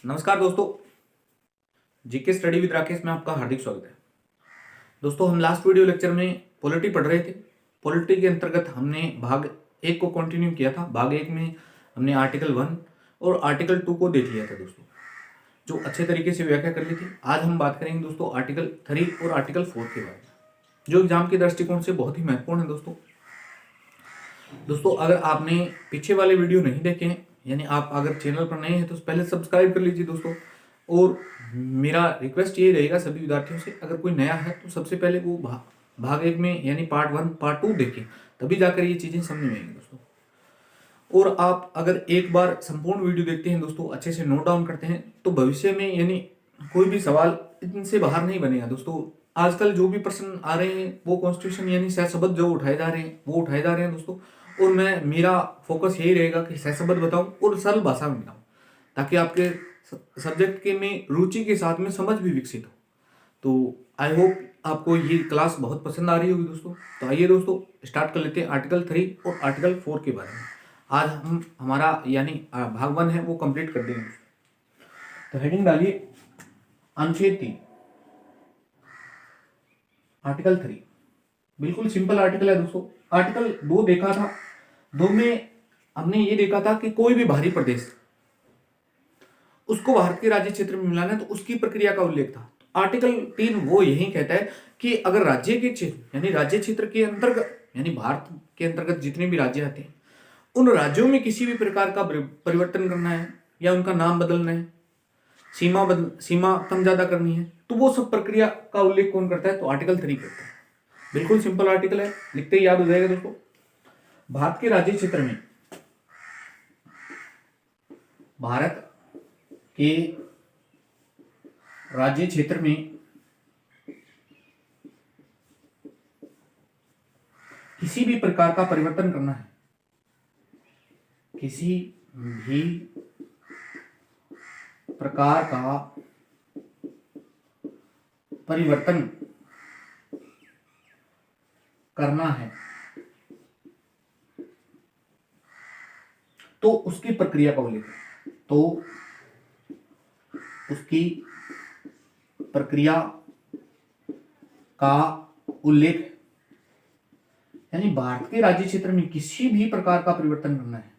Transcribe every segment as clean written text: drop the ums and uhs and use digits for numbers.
नमस्कार दोस्तों, GK study with Rakesh में आपका हार्दिक स्वागत है। दोस्तों, हम लास्ट वीडियो लेक्चर में पॉलिटी पढ़ रहे थे। पॉलिटी के अंतर्गत हमने भाग 1 को कंटिन्यू किया था। भाग 1 में हमने आर्टिकल 1 और आर्टिकल 2 को देख लिया था दोस्तों, जो अच्छे तरीके से व्याख्या कर ली थी। आज हम बात करेंगे दोस्तों आर्टिकल 3 और आर्टिकल 4 के बारे में, जो एग्जाम के दृष्टिकोण से बहुत ही महत्वपूर्ण है दोस्तों, अगर आपने पीछे वाले वीडियो नहीं देखे हैं, यानी आप अगर चैनल पर नए हैं तो पहले सब्सक्राइब कर लीजिए दोस्तों। और मेरा रिक्वेस्ट ये रहेगा सभी विद्यार्थियों से, अगर कोई नया है तो सबसे पहले वो भाग 1 में यानी पार्ट 1 पार्ट 2 देखें, तभी जाकर ये चीज़ें समझ में आएंगी दोस्तों। और आप अगर एक बार संपूर्ण वीडियो देखते हैं दोस्तों, अच्छे से नोट डाउन करते हैं, तो भविष्य में यानी कोई भी सवाल इनसे बाहर नहीं बनेगा दोस्तों। आजकल जो भी प्रश्न आ रहे हैं वो कॉन्स्टिट्यूशन यानी सहसंबद्ध जो उठाए जा रहे हैं वो उठाए जा रहे हैं दोस्तों। और मेरा फोकस यही रहेगा कि सहसंबद्ध बताऊं और सरल भाषा में बताऊं, ताकि आपके सब्जेक्ट के में रुचि के साथ में समझ भी विकसित हो। तो आई होप आपको ये क्लास बहुत पसंद आ रही होगी दोस्तों। तो आइए दोस्तों स्टार्ट कर लेते हैं आर्टिकल 3 और आर्टिकल 4 के बारे में। आज हम हमारा यानी भाग 1 है वो कंप्लीट कर देंगे। तो हेडिंग डालिए अनुच्छेद 3 आर्टिकल 3। बिल्कुल सिंपल आर्टिकल है दोस्तों। आर्टिकल 2 देखा था, 2 में हमने ये देखा था कि कोई भी बाहरी प्रदेश उसको भारत के राज्य क्षेत्र में मिलाना है तो उसकी प्रक्रिया का उल्लेख था। आर्टिकल 3 वो यही कहता है कि अगर राज्य के क्षेत्र यानी राज्य क्षेत्र के अंतर्गत यानी भारत के अंतर्गत जितने भी राज्य आते हैं, उन राज्यों में किसी भी प्रकार का परिवर्तन करना है या उनका नाम बदलना है, सीमा कम ज्यादा करनी है, तो वो सब प्रक्रिया का उल्लेख कौन करता है? तो आर्टिकल 3 करता है। बिल्कुल सिंपल आर्टिकल है, लिखते ही याद हो जाएगा दोस्तों। भारत के राज्य क्षेत्र में भारत के राज्य क्षेत्र में किसी भी प्रकार का परिवर्तन करना है, किसी भी प्रकार का परिवर्तन करना है तो उसकी प्रक्रिया का उल्लेख, तो उसकी प्रक्रिया का उल्लेख यानी भारत के राज्य क्षेत्र में किसी भी प्रकार का परिवर्तन करना है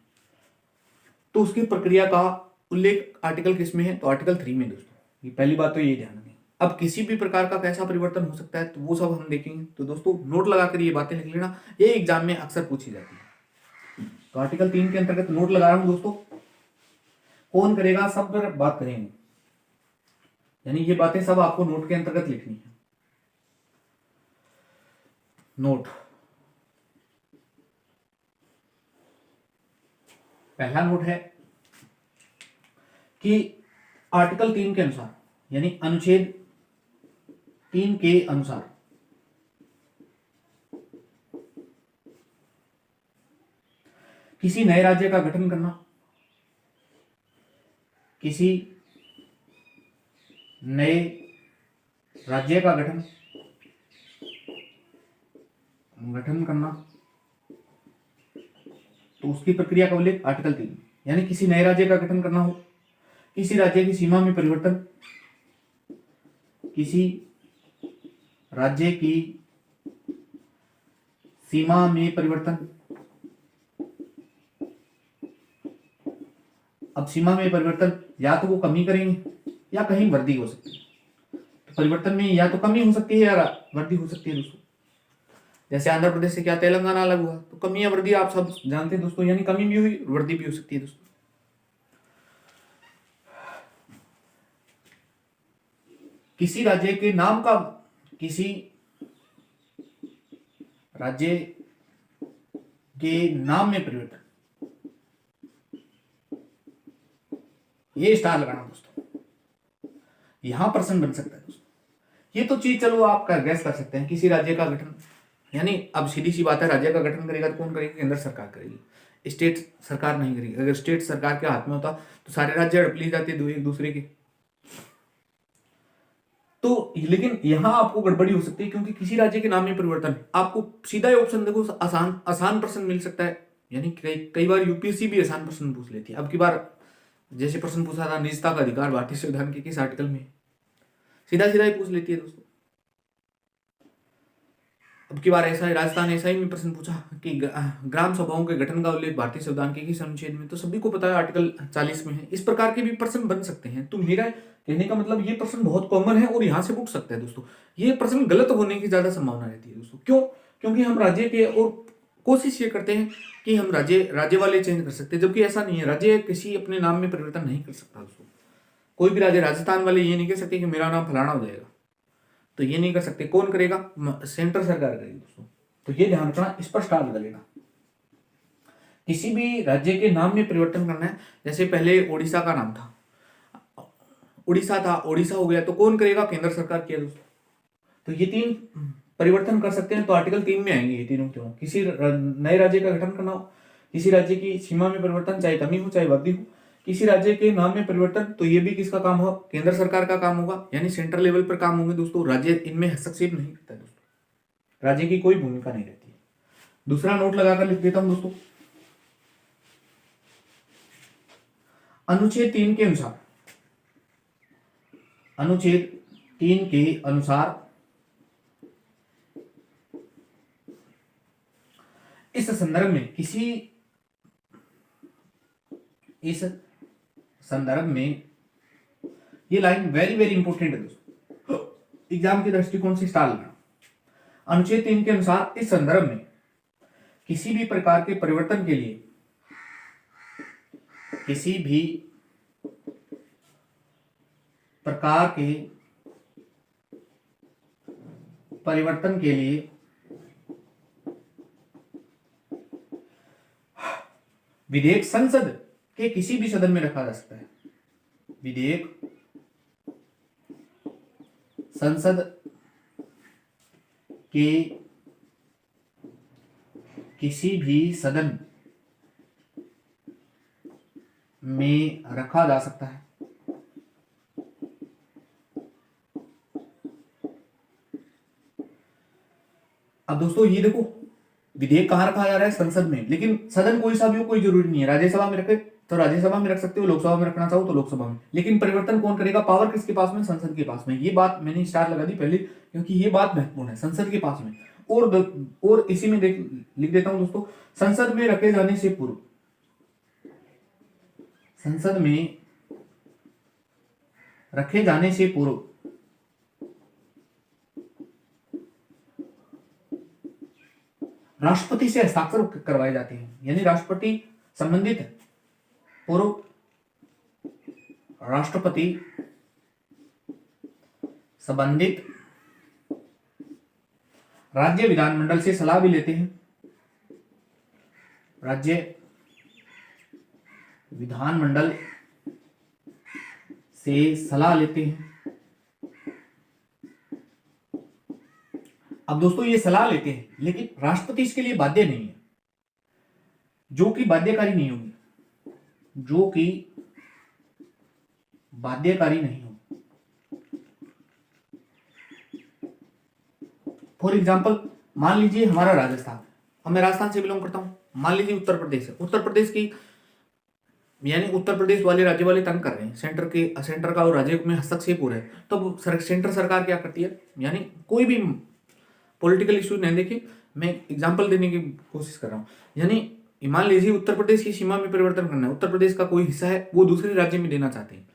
तो उसकी प्रक्रिया का उल्लेख आर्टिकल किस में है? तो आर्टिकल 3 में दोस्तों। ये पहली बात तो ये ध्यान रखें। अब किसी भी प्रकार का कैसा परिवर्तन हो सकता है तो वो सब हम देखेंगे। तो दोस्तों नोट लगाकर ये बातें लिख लेना, ये एग्जाम में अक्सर पूछी जाती है। तो आर्टिकल 3 के अंतर्गत नोट लगा रहा हूं दोस्तों। कौन करेगा? सब पर बात करेंगे, यानी ये बातें सब आपको नोट के अंतर्गत लिखनी है। नोट, पहला नोट है कि आर्टिकल 3 के अनुसार यानी अनुच्छेद 3 के अनुसार किसी नए राज्य का गठन करना, किसी नए राज्य का गठन करना तो उसकी प्रक्रिया का उल्लेख आर्टिकल 3, यानी किसी नए राज्य का गठन करना हो, किसी राज्य की सीमा में परिवर्तन, किसी राज्य की सीमा में परिवर्तन। अब सीमा में परिवर्तन या तो वो कमी करेंगे या कहीं वृद्धि हो सकती है। तो परिवर्तन में या तो कमी हो सकती है या वृद्धि हो सकती है दोस्तों। जैसे आंध्र प्रदेश से क्या तेलंगाना अलग हुआ, तो कमी या वृद्धि आप सब जानते हैं दोस्तों, यानी कमी भी हुई, वृद्धि भी हो सकती है दोस्तों। किसी राज्य के नाम का, किसी राज्य के नाम में परिवर्तन, ये स्टार लगाना दोस्तों, यहां प्रश्न बन सकता है दोस्तों। ये तो चीज चलो आप गैस कर सकते हैं। किसी राज्य का गठन, यानी अब सीधी सी बात है, राज्य का गठन करेगा तो कौन करेगी? केंद्र सरकार करेगी, स्टेट सरकार नहीं करेगी। अगर स्टेट सरकार के हाथ में होता तो सारे राज्य हड़प लिए जाते एक दूसरे के। तो लेकिन यहां आपको गड़बड़ी हो सकती है, क्योंकि किसी राज्य के नाम में परिवर्तन, आपको सीधा ही ऑप्शन देखो, आसान प्रश्न मिल सकता है। यानी कई बार यूपीएससी भी आसान प्रश्न पूछ लेती है। अब की बार जैसे प्रश्न पूछा था निजता का अधिकार भारतीय संविधान के किस आर्टिकल में, सीधा सीधा ही पूछ लेती है दोस्तों। अब की बार ऐसा है, राजस्थान ऐसा ही में प्रश्न पूछा कि ग्राम सभाओं के गठन का उल्लेख भारतीय संविधान के किस अनुच्छेद में, तो सभी को पता है आर्टिकल 40 में है। इस प्रकार के भी प्रश्न बन सकते हैं। तो मेरा कहने का मतलब ये प्रश्न बहुत कॉमन है और यहाँ से पूछ सकते हैं दोस्तों। ये प्रश्न गलत होने की ज्यादा संभावना रहती है दोस्तों। क्यों? क्योंकि हम राज्य के और कोशिश ये करते हैं कि हम राज्य वाले चेंज कर सकते हैं, जबकि ऐसा नहीं है। राज्य किसी अपने नाम में परिवर्तन नहीं कर सकता दोस्तों। कोई भी राज्य, राजस्थान वाले ये नहीं कह सकते कि मेरा नाम फलाना हो जाएगा, तो ये नहीं कर सकते। कौन करेगा? सेंट्रल सरकार करेगी दोस्तों। तो ये ध्यान रखना, स्पष्ट लगा लेना। किसी भी राज्य के नाम में परिवर्तन करना है, जैसे पहले ओडिशा का नाम था, उड़ीसा था, ओडिशा हो गया, तो कौन करेगा? केंद्र सरकार किया दोस्तों। तो ये 3 परिवर्तन कर सकते हैं, तो आर्टिकल 3 में आएंगे ये तीनों क्यों। किसी नए राज्य का गठन करना हो, किसी राज्य की सीमा में परिवर्तन, चाहे कमी हो चाहे वृद्धि हो, किसी राज्य के नाम में परिवर्तन, तो ये भी किसका काम होगा? केंद्र सरकार का काम होगा, यानी सेंट्रल लेवल पर काम होंगे दोस्तों। राज्य इनमें हस्तक्षेप नहीं करता है दोस्तों, राज्य की कोई भूमिका नहीं रहती है। दूसरा नोट लगाकर लिख देता हूं दोस्तों, अनुच्छेद 3 के अनुसार, अनुच्छेद 3 के अनुसार इस संदर्भ में इस संदर्भ में ये लाइन वेरी वेरी इंपॉर्टेंट है दोस्तों, एग्जाम के दृष्टिकोण से स्टार लेना। अनुच्छेद 3 के अनुसार इस संदर्भ में किसी भी प्रकार के परिवर्तन के लिए, किसी भी प्रकार के परिवर्तन के लिए विधेयक संसद के किसी भी सदन में रखा जा सकता है। विधेयक संसद के किसी भी सदन में रखा जा सकता है। अब दोस्तों ये देखो, विधेयक कहां रखा जा रहा है? संसद में। लेकिन सदन कोई सा भी हो, कोई जरूरी नहीं है। राज्यसभा में रखे तो राज्यसभा में रख सकते हो, लोकसभा में रखना चाहो तो लोकसभा में। लेकिन परिवर्तन कौन करेगा? पावर किसके पास में? संसद के पास में। ये बात मैंने स्टार लगा दी पहले, क्योंकि ये बात महत्वपूर्ण है, संसद के पास में। और इसी में लिख देता हूं दोस्तों, संसद में रखे जाने से पूर्व, संसद में रखे जाने से पूर्व राष्ट्रपति से हस्ताक्षर करवाए जाते हैं। यानी राष्ट्रपति संबंधित पूर्व राष्ट्रपति संबंधित राज्य विधानमंडल से सलाह भी लेते हैं। राज्य विधानमंडल से सलाह लेते हैं। अब दोस्तों ये सलाह लेते हैं, लेकिन राष्ट्रपति इसके लिए बाध्य नहीं है, जो कि बाध्यकारी नहीं होगी, जो कि बाध्यकारी नहीं होगी। फॉर एग्जाम्पल, मान लीजिए हमारा राजस्थान, अब मैं राजस्थान से बिलोंग करता हूं, मान लीजिए उत्तर प्रदेश है, उत्तर प्रदेश की यानी उत्तर प्रदेश वाले राज्य वाले तंग कर रहे हैं, सेंटर का और राज्य में हस्तक्षेप हो रहा है, तो सेंटर सरकार क्या करती है? यानी कोई भी पॉलिटिकल इश्यू नहीं, देखिए मैं एग्जांपल देने की कोशिश कर रहा हूं। यानी मान लीजिए उत्तर प्रदेश की सीमा में परिवर्तन करना है, उत्तर प्रदेश का कोई हिस्सा है वो दूसरे राज्य में देना चाहते हैं।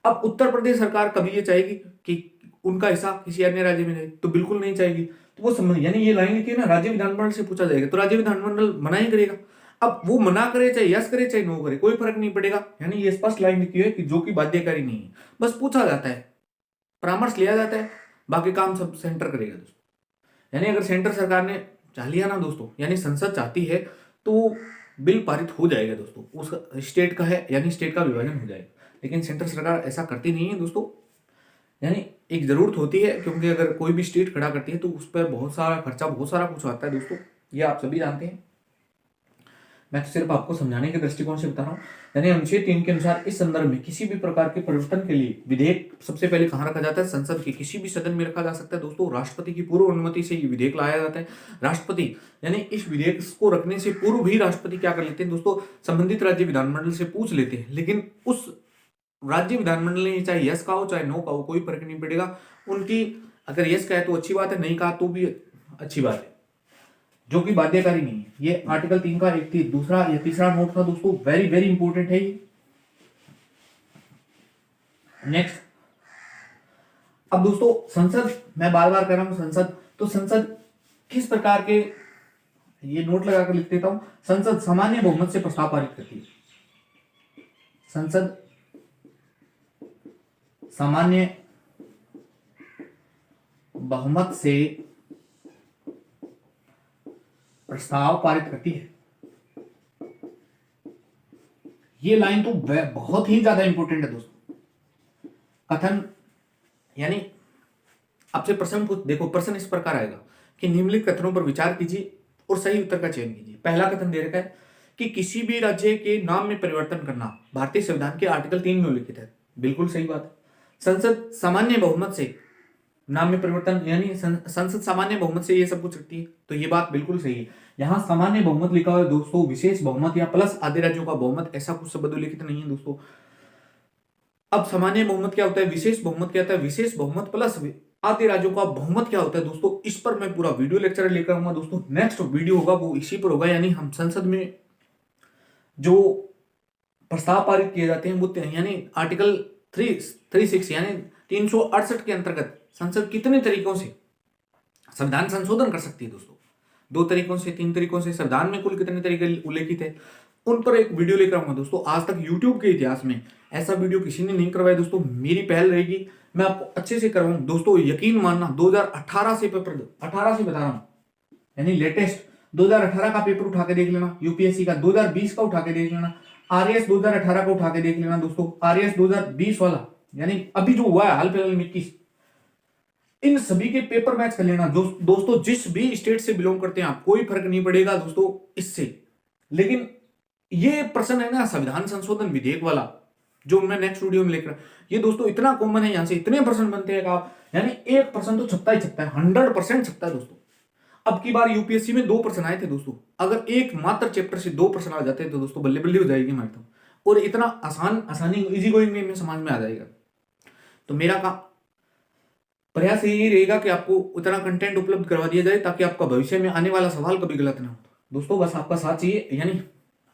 अब उत्तर प्रदेश सरकार कभी ये चाहेगी कि उनका हिस्सा किसी अन्य राज्य में जाए? तो बिल्कुल नहीं चाहेगी। तो वो समझ, यानी ये लाइन लिखी है ना, राज्य विधानमंडल से पूछा जाएगा, तो राज्य विधानमंडल मना ही करेगा। अब वो मना करे चाहे यस करे चाहे नो करे, कोई फर्क नहीं पड़ेगा। यानी ये स्पष्ट लाइन लिखी है कि जो कि बाध्यकारी नहीं है, बस पूछा जाता है, परामर्श लिया जाता है, बाकी काम सब सेंटर करेगा दोस्तों। यानी अगर सेंटर सरकार ने चाह लिया ना दोस्तों, यानी संसद चाहती है, तो बिल पारित हो जाएगा दोस्तों, उसका स्टेट का है यानी स्टेट का विभाजन हो जाएगा। लेकिन सेंटर सरकार ऐसा करती नहीं है दोस्तों। यानी एक जरूरत होती है, क्योंकि अगर कोई भी स्टेट खड़ा करती है तो उस पर बहुत सारा खर्चा, बहुत सारा कुछ आता है दोस्तों, ये आप सभी जानते हैं। मैं तो सिर्फ आपको समझाने के दृष्टिकोण से बता रहा हूँ। यानी अनुच्छेद 3 के अनुसार इस संदर्भ में किसी भी प्रकार के परिवर्तन के लिए विधेयक सबसे पहले कहाँ रखा जाता है? संसद के किसी भी सदन में रखा जा सकता है दोस्तों। राष्ट्रपति की पूर्व अनुमति से ये विधेयक लाया जाता है। राष्ट्रपति यानी इस विधेयक को रखने से पूर्व भी राष्ट्रपति क्या कर लेते हैं दोस्तों? संबंधित राज्य विधानमंडल से पूछ लेते हैं, लेकिन उस राज्य विधानमंडल ने चाहे यस का हो चाहे नो का हो, कोई फर्क नहीं पड़ेगा। उनकी अगर यस कहे तो अच्छी बात है, नहीं कहा तो भी अच्छी बात है, जो कि बाध्यकारी नहीं है। ये आर्टिकल 3 का एक दूसरा या तीसरा नोट था दोस्तों, वेरी वेरी इंपॉर्टेंट है ये। नेक्स्ट, अब दोस्तों संसद, मैं बार बार कह रहा हूं संसद, तो संसद किस प्रकार के, ये नोट लगा कर लिख देता हूं। संसद सामान्य बहुमत से प्रस्ताव पारित करती है। संसद सामान्य बहुमत से प्रस्ताव पारित करती है। ये लाइन तो बहुत ही ज्यादा इंपॉर्टेंट है दोस्तों। कथन यानी आपसे प्रश्न पूछ, देखो प्रश्न इस प्रकार आएगा कि निम्नलिखित कथनों पर विचार कीजिए और सही उत्तर का चयन कीजिए। पहला कथन दे रखा है कि किसी भी राज्य के नाम में परिवर्तन करना भारतीय संविधान के आर्टिकल 3 में उल्लिखित है। बिल्कुल सही बात है। संसद सामान्य बहुमत से नाम में परिवर्तन, यानी संसद सामान्य बहुमत से ये सब कुछ रखती है, तो ये बात बिल्कुल सही है। यहां सामान्य बहुमत लिखा हुआ है दोस्तों, विशेष बहुमत या प्लस आधे राज्यों का बहुमत, ऐसा कुछ शब्द उल्लिखित नहीं है दोस्तों। अब सामान्य बहुमत क्या होता है, विशेष बहुमत क्या होता है, विशेष बहुमत प्लस आधे राज्यों का बहुमत क्या होता है दोस्तों, इस पर मैं पूरा वीडियो लेक्चर लेकर आऊंगा दोस्तों। नेक्स्ट वीडियो होगा वो इसी पर होगा, यानी हम संसद में जो प्रस्ताव पारित किए जाते हैं वो, यानी आर्टिकल 336 यानी 368 के अंतर्गत संसद कितने तरीकों से संविधान संशोधन कर सकती है दोस्तों। 2 तरीकों से, 3 तरीकों से, संविधान में कुल कितने तरीके उल्लेखित है, उन पर एक वीडियो लेकर आऊंगा दोस्तों। आज तक यूट्यूब के इतिहास में ऐसा वीडियो किसी ने नहीं करवाया दोस्तों, मेरी पहल रहेगी, मैं आपको अच्छे से करवाऊं दोस्तों। यकीन मानना 2018 से पेपर 18 से बता रहा हूं, यानी लेटेस्ट 2018 का पेपर उठा के देख लेना, यूपीएससी का 2020 का उठा के देख लेना, आरएएस 2018 का उठा के देख लेना दोस्तों, आरएएस 2020 वाला, यानी अभी जो हुआ है हाल फिलहाल में 21, इन सभी के पेपर मैच कर लेना दोस्तों। जिस भी स्टेट से बिलोंग करते हैं आप, कोई फर्क नहीं पड़ेगा दोस्तों इससे। लेकिन ये प्रश्न है ना संविधान संशोधन विधेयक वाला, जो मैं नेक्स्ट वीडियो में लेकर, ये दोस्तों इतना कॉमन है, यहां से इतने प्रश्न बनते हैं आप, यानी 1% तो छपता ही छपता है, 100% छपता है दोस्तों। अब की बार यूपीएससी में 2 प्रश्न आए थे दोस्तों, अगर एक मात्र चैप्टर से 2 प्रश्न आ जाते हैं तो दोस्तों बल्ले बल्ले हो जाएगी हमारी तो, और इतना आसानी इजी गोइंग में समझ में आ जाएगा। तो मेरा का प्रयास यही रहेगा कि आपको उतना कंटेंट उपलब्ध करवा दिया जाए ताकि आपका भविष्य में आने वाला सवाल कभी गलत ना हो दोस्तों। बस आपका साथ चाहिए, यानी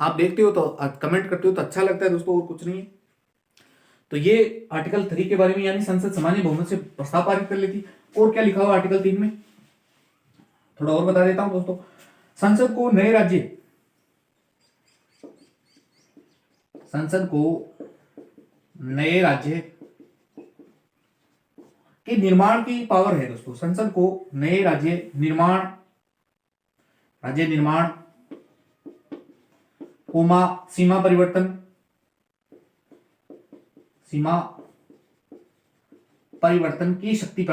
आप देखते हो तो कमेंट करते हो तो अच्छा लगता है दोस्तों, और कुछ नहीं है। तो ये आर्टिकल 3 के बारे में, यानी संसद सामान्य बहुमत से प्रस्ताव पारित कर लेती। और क्या लिखा हुआ आर्टिकल 3 में, थोड़ा और बता देता हूं दोस्तों। संसद को नए राज्य के निर्माण की पावर है दोस्तों। संसद को नए राज्य निर्माण, सीमा परिवर्तन की शक्ति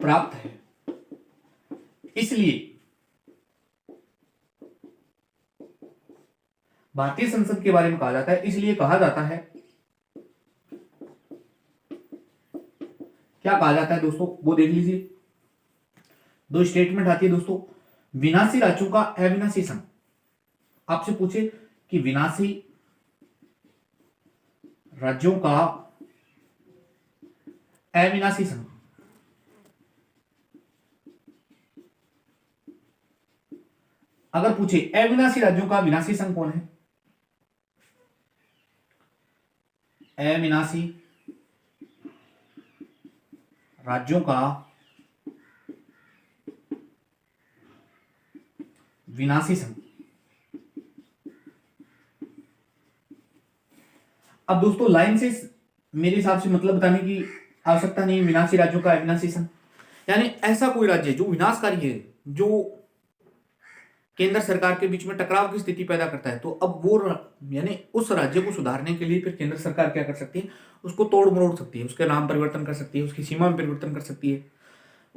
प्राप्त है। इसलिए भारतीय संसद के बारे में कहा जाता है, इसलिए कहा जाता है, क्या कहा जाता है दोस्तों वो देख लीजिए। 2 स्टेटमेंट आती है दोस्तों, विनाशी राज्यों का अविनाशी संघ। आपसे पूछे कि विनाशी राज्यों का अविनाशी संघ, अगर पूछे अविनाशी राज्यों का विनाशी संघ कौन है, अविनाशी राज्यों का विनाशी संघ। अब दोस्तों लाइन से मेरे हिसाब से मतलब बताने की आवश्यकता नहीं है, विनाशी राज्यों का अविनाशी संघ, यानी ऐसा कोई राज्य जो विनाशकारी है, जो केंद्र सरकार के बीच में टकराव की स्थिति पैदा करता है, तो अब वो यानी उस राज्य को सुधारने के लिए फिर केंद्र सरकार क्या कर सकती है, उसको तोड़ मरोड़ सकती है, उसके नाम परिवर्तन कर सकती है, उसकी सीमा में परिवर्तन कर सकती है,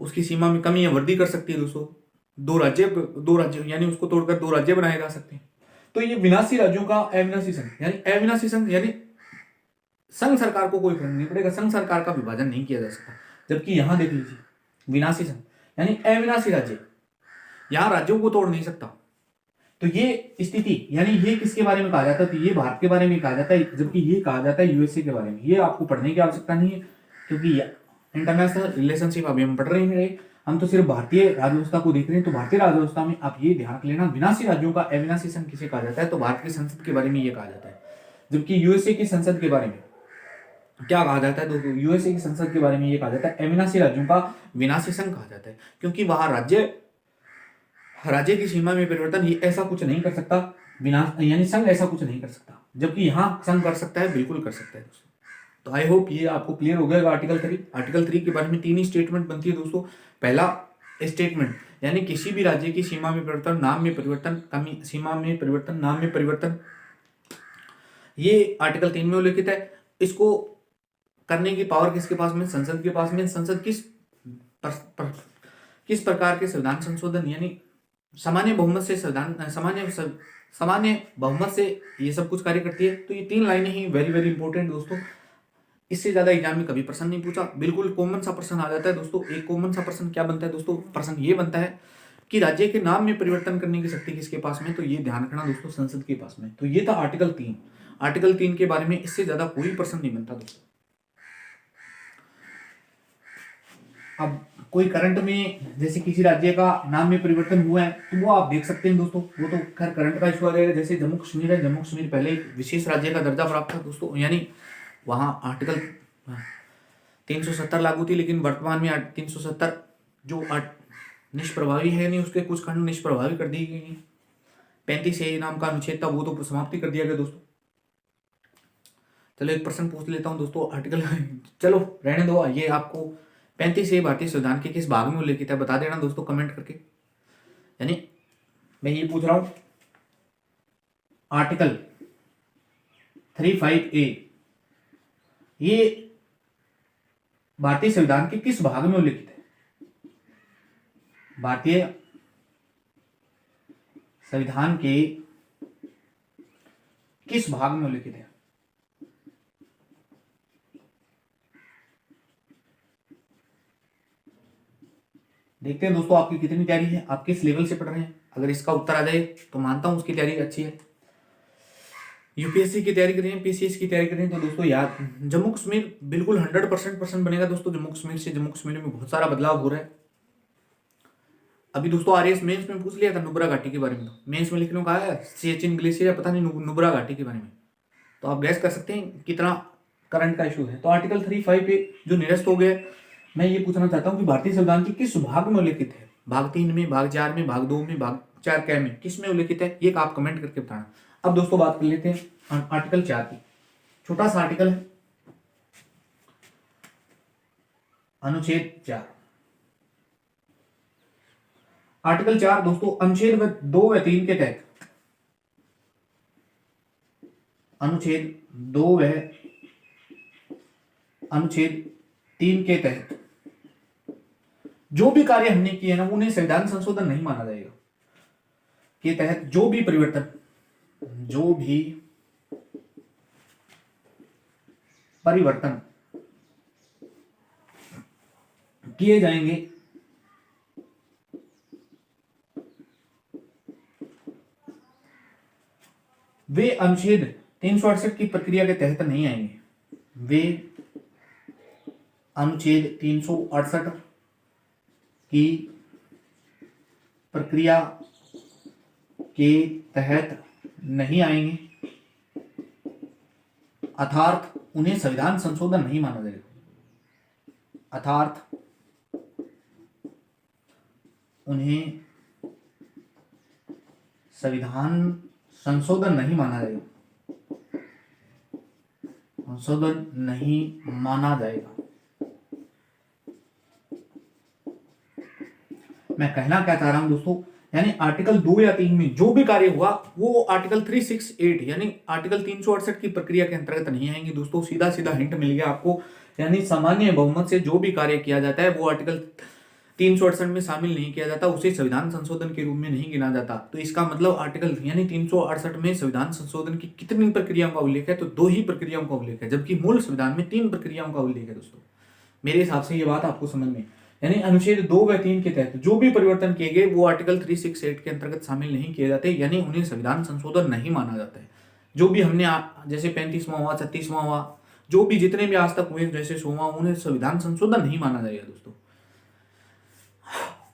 उसकी सीमा में कमी या वृद्धि कर सकती है दोस्तों। दो राज्य यानी उसको तोड़कर दो राज्य बनाए जा सकते हैं। तो ये विनाशी राज्यों का अविनाशी संघ, यानी अविनाशी संघ यानी संघ सरकार को कोई फर्क नहीं पड़ेगा, संघ सरकार का विभाजन नहीं किया जा सकता। जबकि यहां देख लीजिए विनाशी संघ यानी अविनाशी राज्य, यहां राज्यों को तोड़ नहीं सकता। तो ये स्थिति यानी ये किसके बारे में कहा जाता है, तो ये भारत के बारे में कहा जाता है, जबकि ये कहा जाता है यूएसए के बारे में। ये आपको पढ़ने की आवश्यकता नहीं है, क्योंकि इंटरनेशनल रिलेशनशिप अभी हम पढ़ रहे हैं, हम तो सिर्फ भारतीय राज्यव्यवस्था को देख रहे हैं। तो भारतीय राज्यव्यवस्था में आप ये ध्यान रख लेना, विनाशी राज्यों का अविनाशी संघ किसे कहा जाता है, तो भारत की संसद के बारे में ये कहा जाता है। जबकि यूएसए की संसद के बारे में क्या कहा जाता है, तो यूएसए की संसद के बारे में ये कहा जाता है अविनाशी राज्यों का विनाशी संघ कहा जाता है, क्योंकि वहां राज्य की सीमा में परिवर्तन ये ऐसा कुछ नहीं कर सकता, यानी संघ ऐसा कुछ नहीं कर सकता, जबकि यहां संघ कर सकता है, बिल्कुल कर सकता है दोस्तों। तो आई होप ये आपको क्लियर हो गया। आर्टिकल 3 के बारे में 3 ही स्टेटमेंट बनती है दोस्तों। पहला स्टेटमेंट यानी किसी भी राज्य की सीमा में परिवर्तन, नाम में परिवर्तन, सीमा में परिवर्तन, नाम में परिवर्तन, ये आर्टिकल 3 में उल्लिखित है। इसको करने की पावर किसके पास में, संसद के पास में। संसद किस प्रकार के संविधान संशोधन यानी सामान्य बहुमत से सामान्य बहुमत से ये सब कुछ कार्य करती है। तो ये 3 लाइनें ही वेरी वेरी इंपॉर्टेंट दोस्तों। इससे ज्यादा एग्जाम में कभी प्रश्न नहीं पूछा, बिल्कुल कॉमन सा प्रश्न आ जाता है दोस्तों। एक कॉमन सा प्रश्न क्या बनता है दोस्तों, प्रश्न ये बनता है कि राज्य के नाम में परिवर्तन करने की शक्ति किसके पास में, तो ये ध्यान रखना दोस्तों, संसद के पास में। तो ये था आर्टिकल 3। आर्टिकल 3 के बारे में इससे ज्यादा कोई प्रश्न नहीं बनता दोस्तों। अब कोई करंट में जैसे किसी राज्य का नाम में परिवर्तन हुआ है तो वो आप देख सकते हैं दोस्तों, वो तो खैर करंट का इशू आ रहेगा। जैसे जम्मू कश्मीर है, जम्मू कश्मीर पहले एक विशेष राज्य का दर्जा प्राप्त था दोस्तों, यानी वहां आर्टिकल 370 लागू थी, लेकिन वर्तमान में 370 जो निष्प्रभावी है, नहीं उसके कुछ खंड निष्प्रभावी कर दी गई। 35A नाम का अनुच्छेद था, वो तो समाप्ति कर दिया गया दोस्तों। चलो एक प्रश्न पूछ लेता हूं दोस्तों, आर्टिकल चलो रहने दो, ये आपको 35A भारतीय संविधान के किस भाग में उल्लेखित है बता देना दोस्तों कमेंट करके। यानी मैं ये पूछ रहा हूं, आर्टिकल 35A ये भारतीय संविधान के किस भाग में उल्लेखित है, भारतीय संविधान के किस भाग में उल्लेखित है। देखते हैं दोस्तों आपकी कितनी तैयारी है, आप किस लेवल से पढ़ रहे हैं। अगर इसका उत्तर आ जाए तो मानता हूं उसकी तैयारी अच्छी है। यूपीएससी की तैयारी कर रहे हैं, पीसीएस की तैयारी कर रहे हैं, तो दोस्तों यार जम्मू कश्मीर बिल्कुल 100% प्रश्न बनेगा दोस्तों। जम्मू कश्मीर में बहुत सारा बदलाव हो रहा है। अभी दोस्तों आरएएस मेंस में पूछ लिया था नुब्रा घाटी के बारे में, तो मेंस में लिखने को कहा है सियाचिन ग्लेशियर या पता नहीं नुब्रा घाटी के बारे में, तो आप गैस कर सकते हैं कितना करंट का इशू है। तो आर्टिकल 35A जो निरस्त हो गया, मैं ये पूछना चाहता हूँ कि भारतीय संविधान के किस भाग में उल्लेखित है, भाग 3 में, भाग 4 में, भाग 2 में, भाग 4 कै में, किस में उल्लेखित है, ये आप कमेंट करके बताना। अब दोस्तों बात कर लेते हैं आर्टिकल 4 की। छोटा सा आर्टिकल है, अनुच्छेद 4। आर्टिकल 4 दोस्तों अनुच्छेद 2 व 3 के तहत, अनुच्छेद 2 व अनुच्छेद 3 के तहत जो भी कार्य हमने किए ना उन्हें संविधान संशोधन नहीं माना जाएगा। के तहत जो भी परिवर्तन किए जाएंगे वे अनुच्छेद 368 की प्रक्रिया के तहत नहीं आएंगे। वे अनुच्छेद 368 की प्रक्रिया के तहत नहीं आएंगे, अर्थात उन्हें संविधान संशोधन नहीं माना जाएगा। अर्थात उन्हें संविधान संशोधन नहीं माना जाएगा, संशोधन नहीं माना जाएगा। मैं कहना क्या चाह रहा हूं दोस्तों, यानी आर्टिकल 2 या 3 में जो भी कार्य हुआ वो आर्टिकल 368 यानी आर्टिकल 368 की प्रक्रिया के अंतर्गत नहीं आएंगे दोस्तों। सीधा सीधा हिंट मिल गया आपको, यानी सामान्य बहुमत से जो भी कार्य किया जाता है वो आर्टिकल 368 में शामिल नहीं किया जाता, उसे संविधान संशोधन के रूप में नहीं गिना जाता। तो इसका मतलब आर्टिकल यानी 368 में संविधान संशोधन की कितनी प्रक्रियाओं का उल्लेख है, तो 2 ही प्रक्रियाओं का उल्लेख है, जबकि मूल संविधान में 3 प्रक्रियाओं का उल्लेख है दोस्तों। मेरे हिसाब से ये बात आपको समझ में, यानी अनुच्छेद 2 व 3 के तहत जो भी परिवर्तन किए गए वो आर्टिकल 368 के अंतर्गत शामिल नहीं किए जाते, यानी उन्हें संविधान संशोधन नहीं माना जाता है। जो भी हमने जैसे 35वां हुआ, 36वां हुआ, जो भी जितने भी आज तक हुए, जैसे 100वां, उन्हें संविधान संशोधन नहीं माना जाएगा दोस्तों।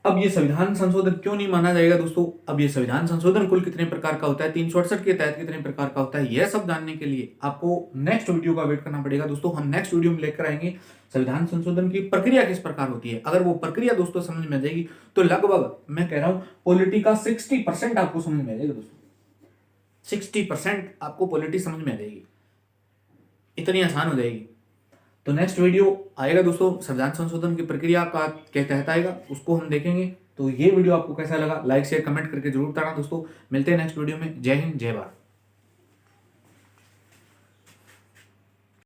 अब ये संविधान संशोधन क्यों नहीं माना जाएगा दोस्तों? अब ये संविधान संशोधन कुल कितने प्रकार का होता है, 368 के तहत कितने प्रकार का होता है, यह सब जानने के लिए आपको नेक्स्ट वीडियो का वेट करना पड़ेगा दोस्तों। हम नेक्स्ट वीडियो में लेकर आएंगे संविधान संशोधन की प्रक्रिया किस प्रकार होती है। अगर वो प्रक्रिया दोस्तों समझ में आ जाएगी तो लगभग मैं कह रहा हूं पॉलिटी का 60% आपको समझ में आ जाएगा दोस्तों। 60% आपको पॉलिटी समझ में आ जाएगी, इतनी आसान हो जाएगी। तो नेक्स्ट वीडियो आएगा दोस्तों, संविधान संशोधन की प्रक्रिया का क्या तहत आएगा, उसको हम देखेंगे। तो ये वीडियो आपको कैसा लगा, लाइक शेयर कमेंट करके जरूर बताना दोस्तों। मिलते हैं नेक्स्ट वीडियो में। जय हिंद, जय भारत।